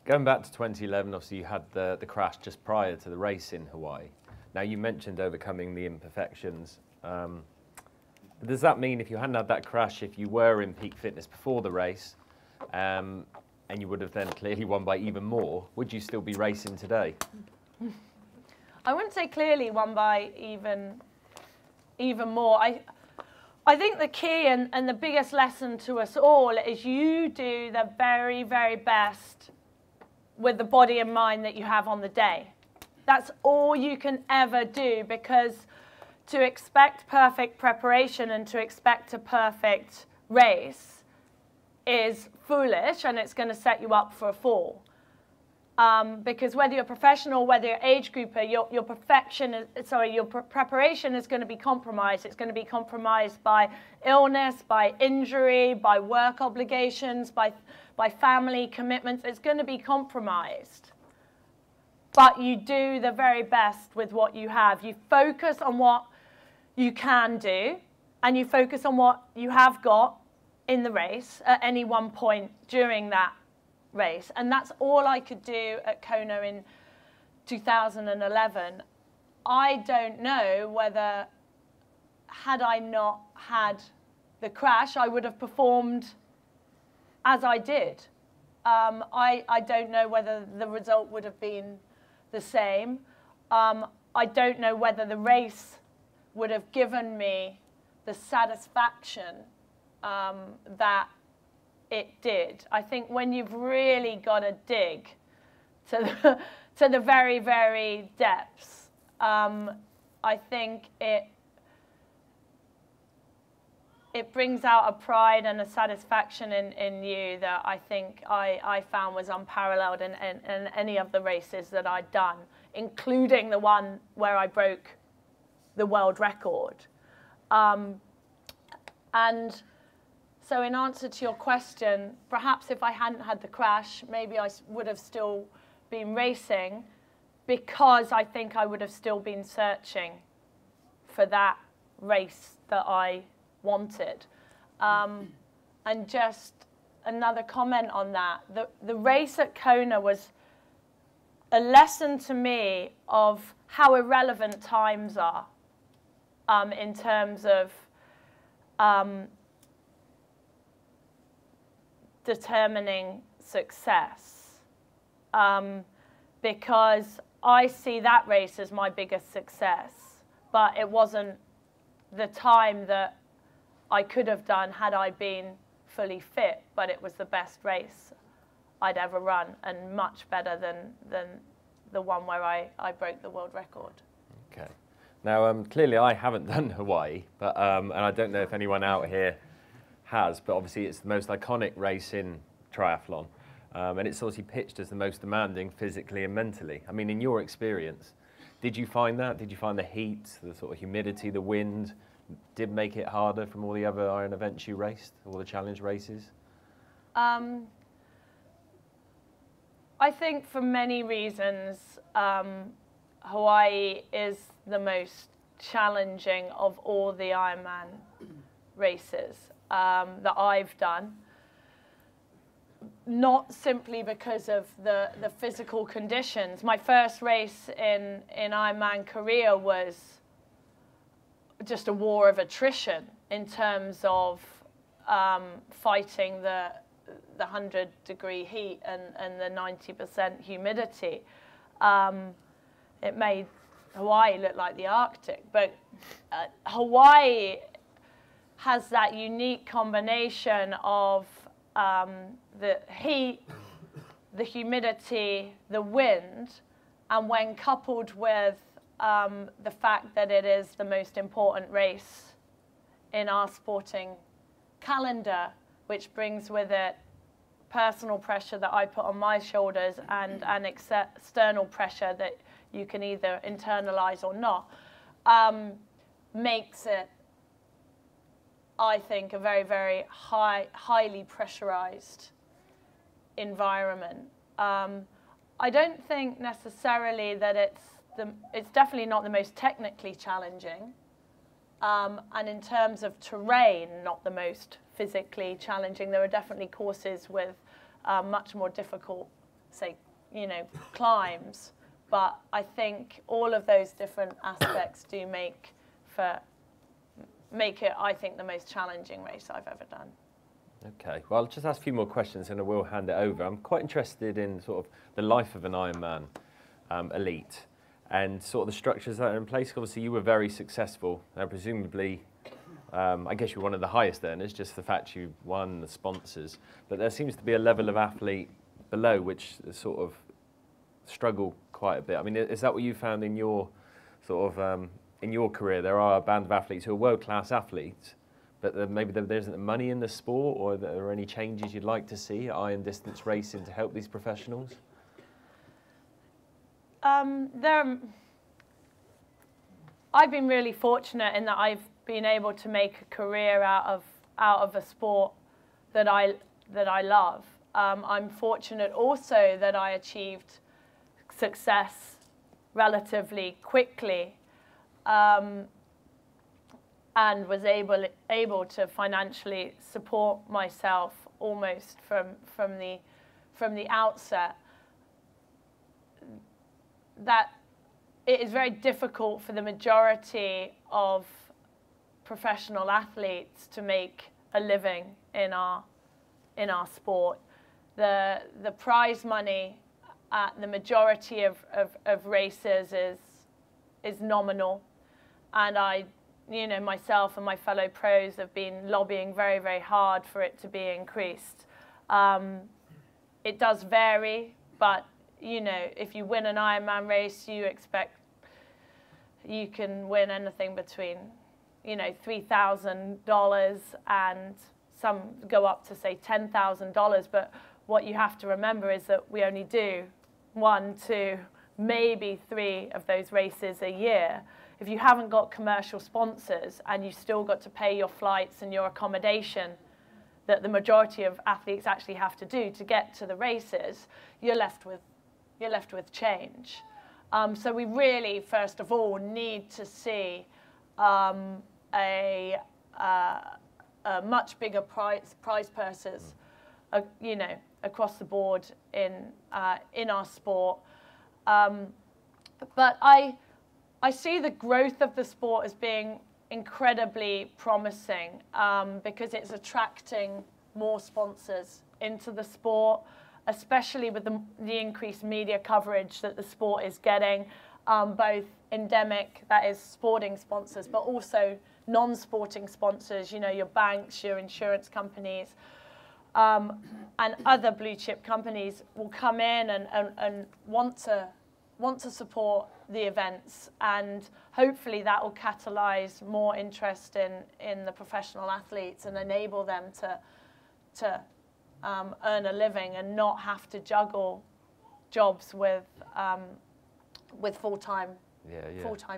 Going back to 2011, obviously you had the crash just prior to the race in Hawaii. Now you mentioned overcoming the imperfections. Does that mean if you hadn't had that crash, if you were in peak fitness before the race, and you would have then clearly won by even more, would you still be racing today? I wouldn't say clearly won by even more. I think the key and the biggest lesson to us all is you do the very, very best with the body and mind that you have on the day. That's all you can ever do, because to expect perfect preparation and to expect a perfect race is foolish, and it's going to set you up for a fall. Because whether you're professional, whether you're age grouper, your preparation is going to be compromised. It's going to be compromised by illness, by injury, by work obligations, by family commitments. It's going to be compromised. But you do the very best with what you have. You focus on what you can do, and you focus on what you have got in the race at any one point during that race. And that's all I could do at Kona in 2011. I don't know whether, had I not had the crash, I would have performed as I did. I don't know whether the result would have been the same. I don't know whether the race would have given me the satisfaction that it did. I think when you've really got to dig to the very, very depths, I think it brings out a pride and a satisfaction in you that I think I found was unparalleled in any of the races that I'd done, including the one where I broke the world record. And so in answer to your question, perhaps if I hadn't had the crash, maybe I would have still been racing, because I think I would have still been searching for that race that I wanted. And just another comment on that, the race at Kona was a lesson to me of how irrelevant times are in terms of determining success, because I see that race as my biggest success, but it wasn't the time that I could have done had I been fully fit, but it was the best race I'd ever run, and much better than the one where I broke the world record. Okay. Now, clearly I haven't done Hawaii, but and I don't know if anyone out here has, but obviously it's the most iconic race in triathlon, and it's obviously pitched as the most demanding physically and mentally. I mean, in your experience, did you find that? Did you find the heat, the sort of humidity, the wind, did make it harder from all the other Iron events you raced, all the challenge races? I think for many reasons, Hawaii is the most challenging of all the Ironman races that I've done. Not simply because of the physical conditions. My first race in Ironman Korea was just a war of attrition in terms of fighting the 100-degree heat and the 90% humidity. It made Hawaii look like the Arctic, but Hawaii has that unique combination of the heat, the humidity, the wind, and when coupled with the fact that it is the most important race in our sporting calendar, which brings with it personal pressure that I put on my shoulders and external pressure that you can either internalize or not, makes it, I think, a very, very highly pressurized environment. I don't think necessarily that it's definitely not the most technically challenging, and in terms of terrain, not the most physically challenging. There are definitely courses with much more difficult say, you know, climbs. But I think all of those different aspects do make it, I think, the most challenging race I've ever done. Okay, well, I'll just ask a few more questions and I will hand it over. I'm quite interested in sort of the life of an Ironman elite and sort of the structures that are in place. Obviously, you were very successful. Presumably, I guess you're one of the highest earners, just the fact you won the sponsors. But there seems to be a level of athlete below which sort of struggle quite a bit. I mean, is that what you found in your sort of in your career? There are a band of athletes who are world-class athletes, but maybe there isn't the money in the sport, or are there any changes you'd like to see at iron distance racing to help these professionals? I've been really fortunate in that I've been able to make a career out of a sport that I love. I'm fortunate also that I achieved success relatively quickly, and was able to financially support myself almost from the outset. That it is very difficult for the majority of professional athletes to make a living in our sport. The prize money at the majority of races is nominal, and you know, myself and my fellow pros have been lobbying very, very hard for it to be increased. It does vary, but you know, if you win an Ironman race, you can win anything between, you know, $3,000 and some go up to say $10,000. But what you have to remember is that we only do 1, 2, maybe 3 of those races a year. If you haven't got commercial sponsors and you still got to pay your flights and your accommodation that the majority of athletes actually have to do to get to the races, you're left with change. So we really, first of all, need to see a much bigger prize purses, you know, across the board in our sport. But I see the growth of the sport as being incredibly promising, because it's attracting more sponsors into the sport, especially with the increased media coverage that the sport is getting, both endemic, that is sporting sponsors, but also non-sporting sponsors, you know, your banks, your insurance companies, and other blue chip companies will come in and want to support the events, and hopefully that will catalyze more interest in the professional athletes and enable them to earn a living and not have to juggle jobs with full-time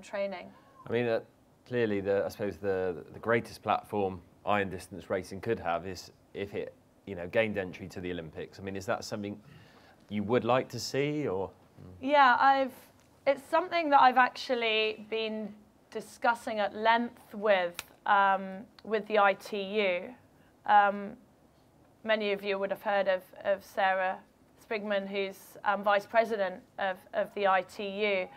training. I mean, clearly, I suppose the greatest platform iron distance racing could have is if it, you know, gained entry to the Olympics. I mean, is that something you would like to see, or? Yeah, it's something that I've actually been discussing at length with the ITU. Many of you would have heard of Sarah Sprigman, who's Vice President of the ITU.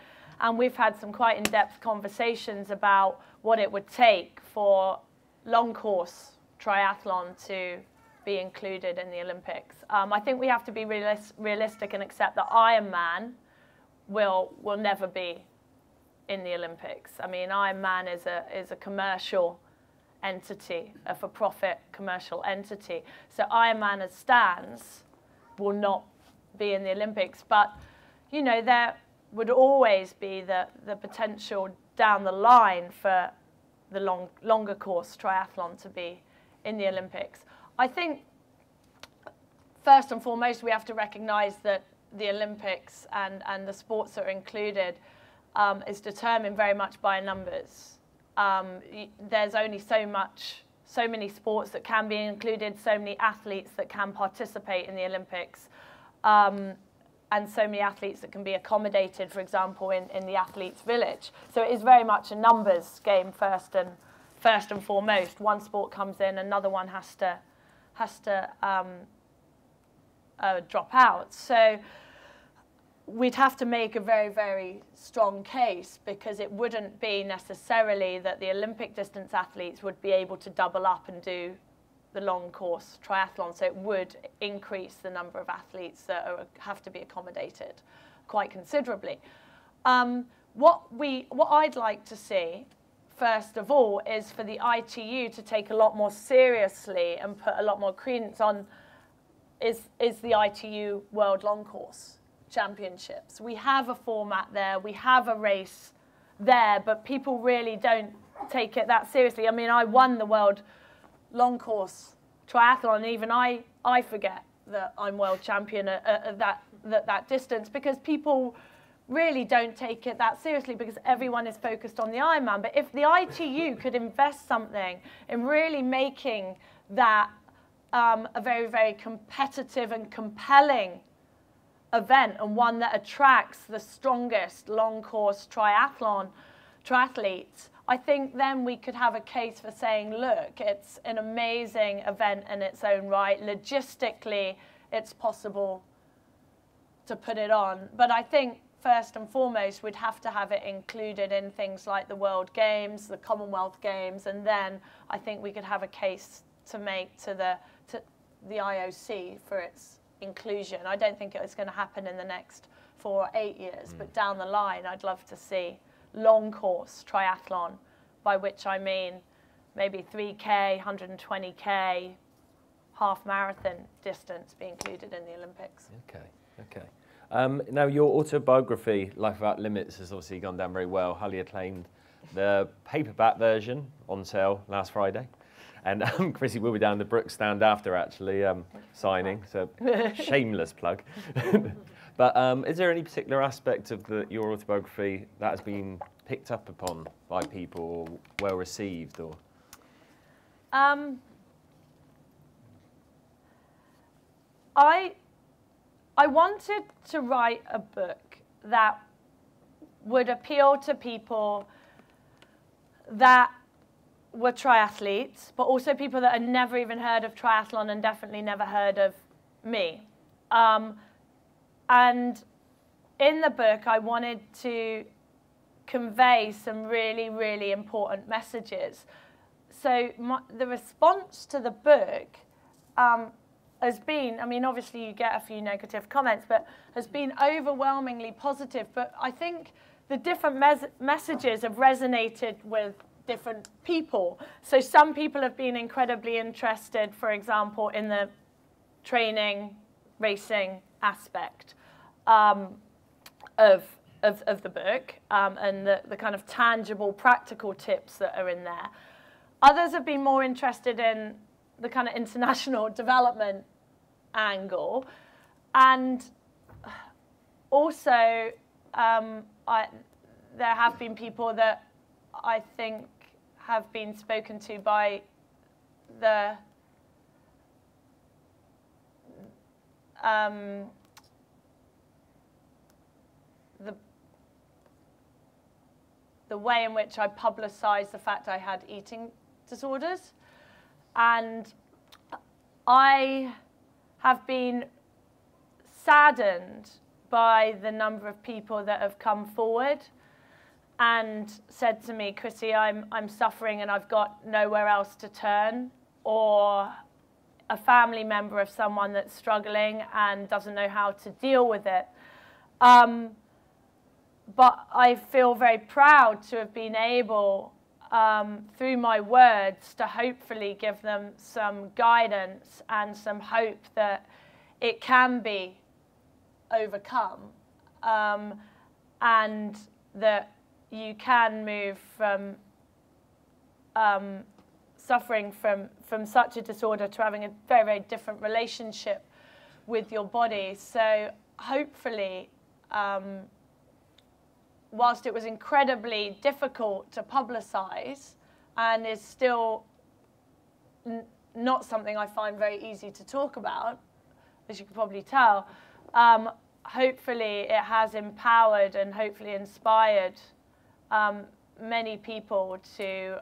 And we've had some quite in-depth conversations about what it would take for long course triathlon to be included in the Olympics. I think we have to be realistic and accept that Ironman will never be in the Olympics. I mean, Ironman is a commercial entity, a for-profit commercial entity. So Ironman as stands will not be in the Olympics. But, you know, there would always be the potential down the line for the longer course triathlon to be in the Olympics. I think, first and foremost, we have to recognize that the Olympics and the sports that are included is determined very much by numbers. There's only so many sports that can be included, so many athletes that can participate in the Olympics, and so many athletes that can be accommodated, for example, in the athletes' village. So it is very much a numbers game first and foremost. One sport comes in, another one has to drop out. So we'd have to make a very, very strong case, because it wouldn't be necessarily that the Olympic distance athletes would be able to double up and do the long course triathlon. So it would increase the number of athletes that have to be accommodated quite considerably. What I'd like to see, first of all, is for the ITU to take a lot more seriously and put a lot more credence on is the ITU World Long Course Championships. We have a format there, we have a race there, but people really don't take it that seriously. I mean, I won the World Long Course Triathlon, and even I forget that I'm world champion at that distance, because people really don't take it that seriously, because everyone is focused on the Ironman. But if the ITU could invest something in really making that a very, very competitive and compelling event, and one that attracts the strongest long course triathletes, I think then we could have a case for saying, look, it's an amazing event in its own right. Logistically, it's possible to put it on. But I think first and foremost, we'd have to have it included in things like the World Games, the Commonwealth Games, and then I think we could have a case to make to the IOC for its inclusion. I don't think it's going to happen in the next 4 or 8 years, but down the line, I'd love to see long course triathlon, by which I mean maybe 3K, 120K, half marathon distance be included in the Olympics. Okay. Now, your autobiography, Life Without Limits, has obviously gone down very well. Highly acclaimed. The paperback version on sale last Friday. And Chrissie will be down the Brook stand after, actually, signing, so shameless plug. But is there any particular aspect of your autobiography that has been picked up upon by people, or well received? Or I wanted to write a book that would appeal to people that were triathletes, but also people that had never even heard of triathlon and definitely never heard of me. And in the book, I wanted to convey some really, really important messages. So the response to the book has been, I mean, obviously you get a few negative comments, but has been overwhelmingly positive. But I think the different messages have resonated with different people. So some people have been incredibly interested, for example, in the training, racing aspect of the book, and the kind of tangible, practical tips that are in there. Others have been more interested in the kind of international development angle, and also there have been people that I think have been spoken to by the way in which I publicized the fact I had eating disorders. And I have been saddened by the number of people that have come forward and said to me, Chrissie, I'm suffering and I've got nowhere else to turn, or a family member of someone that's struggling and doesn't know how to deal with it. But I feel very proud to have been able, through my words, to hopefully give them some guidance and some hope that it can be overcome, and that you can move from suffering from such a disorder to having a very, very different relationship with your body. So hopefully, whilst it was incredibly difficult to publicize and is still not something I find very easy to talk about, as you can probably tell, hopefully it has empowered and hopefully inspired many people to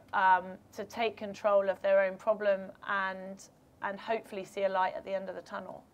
take control of their own problem and hopefully see a light at the end of the tunnel.